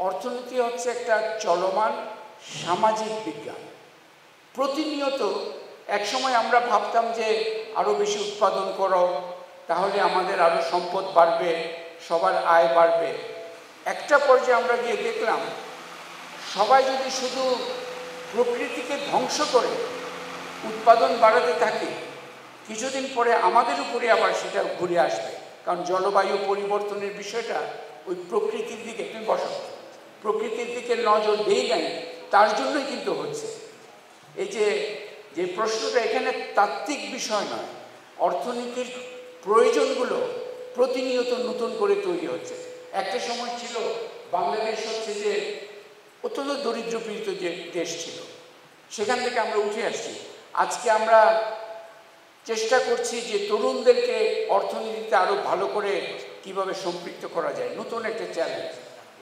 অর্থনীতি হচ্ছে একটা চলমান সামাজিক বিজ্ঞান। প্রতিনিয়ত একসময় আমরা ভাবতাম যে আরও বেশি উৎপাদন করো, তাহলে আমাদের আরও সম্পদ বাড়বে, সবার আয় বাড়বে। একটা পর্যায়ে আমরা গিয়ে দেখলাম সবাই যদি শুধু প্রকৃতিকে ধ্বংস করে উৎপাদন বাড়াতে থাকে, কিছুদিন পরে আমাদের উপরে আবার সেটা ঘুরে আসবে। কারণ জলবায়ু পরিবর্তনের বিষয়টা ওই প্রকৃতির দিকে, তুমি বসো, প্রকৃতির দিকে নজর দেই নাই, তার জন্যই কিন্তু হচ্ছে। এই যে প্রশ্নটা এখানে তাত্ত্বিক বিষয় নয়, অর্থনীতির প্রয়োজনগুলো প্রতিনিয়ত নতুন করে তৈরি হচ্ছে। একটা সময় ছিল বাংলাদেশ হচ্ছে যে অত্যন্ত দরিদ্রপীড়িত যে দেশ ছিল, সেখান থেকে আমরা উঠে আসছি। আজকে আমরা চেষ্টা করছি যে তরুণদেরকে অর্থনীতিতে আরও ভালো করে কিভাবে সম্পৃক্ত করা যায়, নতুন একটা চ্যালেঞ্জ।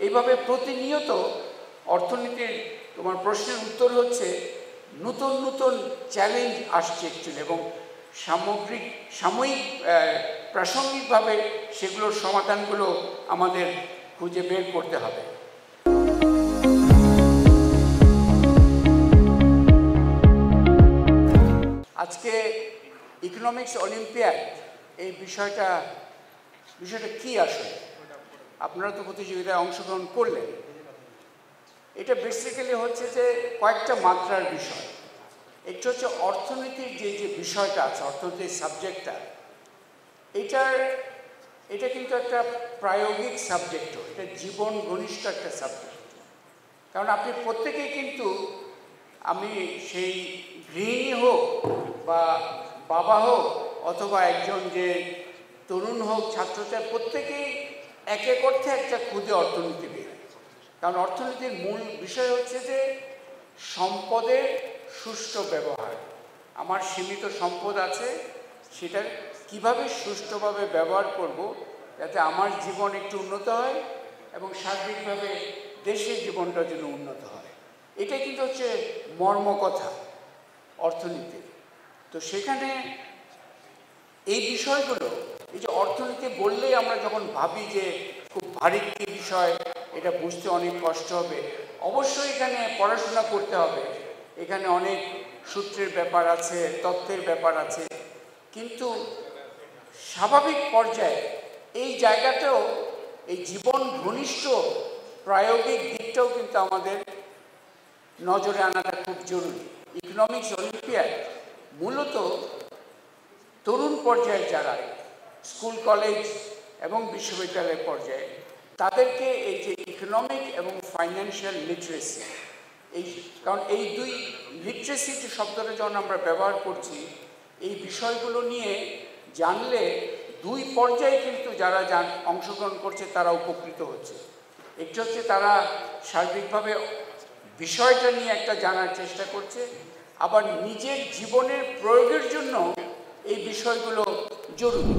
এইভাবে প্রতিনিয়ত অর্থনীতির, তোমার প্রশ্নের উত্তর হচ্ছে নতুন নতুন চ্যালেঞ্জ আসছে অ্যাকচুয়ালি, এবং সাময়িক প্রাসঙ্গিকভাবে সেগুলোর সমাধানগুলো আমাদের খুঁজে বের করতে হবে। আজকে ইকোনমিক্স অলিম্পিয়াড এই বিষয়টা কি আসলে? আপনারা তো প্রতিযোগিতায় অংশগ্রহণ করলেন। এটা বেসিক্যালি হচ্ছে যে কয়েকটা মাত্রার বিষয়। একটা হচ্ছে অর্থনীতির যে বিষয়টা আছে, অর্থনীতির সাবজেক্টটা, এটা কিন্তু একটা প্রায়োগিক সাবজেক্ট, এটা জীবন ঘনিষ্ঠ একটা সাবজেক্ট। কারণ আপনি প্রত্যেকেই কিন্তু, আমি সেই গৃহিণী হোক বা বাবা হোক অথবা একজন যে তরুণ হোক, ছাত্রছাত্রী, প্রত্যেকেই এক এক অর্থে একটা ক্ষুদে অর্থনীতিবিদ। কারণ অর্থনীতির মূল বিষয় হচ্ছে যে সম্পদের সুষ্ঠু ব্যবহার। আমার সীমিত সম্পদ আছে, সেটা কিভাবে সুষ্ঠুভাবে ব্যবহার করব যাতে আমার জীবন একটু উন্নত হয় এবং সার্বিকভাবে দেশের জীবনটা যেন উন্নত হয়। এটা কিন্তু হচ্ছে মর্মকথা অর্থনীতির। তো সেখানে এই বিষয়গুলো, এই যে অর্থনীতি বললেই আমরা যখন ভাবি যে খুব ভারী কী বিষয়, এটা বুঝতে অনেক কষ্ট হবে, অবশ্যই এখানে পড়াশোনা করতে হবে, এখানে অনেক সূত্রের ব্যাপার আছে, তথ্যের ব্যাপার আছে, কিন্তু স্বাভাবিক পর্যায়ে এই জায়গাটাও, এই জীবন ঘনিষ্ঠ প্রায়োগিক দিকটাও কিন্তু আমাদের নজরে আনাটা খুব জরুরি। ইকোনমিক্স অলিম্পিয়াড মূলত তরুণ পর্যায়ে যারা স্কুল, কলেজ এবং বিশ্ববিদ্যালয় পর্যায়ে, তাদেরকে এই যে ইকোনমিক এবং ফাইন্যান্সিয়াল লিটারেসি, কারণ এই দুই লিটারেসি যে শব্দটা যখন আমরা ব্যবহার করছি, এই বিষয়গুলো নিয়ে জানলে দুই পর্যায়ে কিন্তু যারা অংশগ্রহণ করছে তারা উপকৃত হচ্ছে। একটি হচ্ছে তারা সার্বিকভাবে বিষয়টা নিয়ে একটা জানার চেষ্টা করছে, আবার নিজের জীবনের প্রয়োগের জন্য এই বিষয়গুলো জরুরি।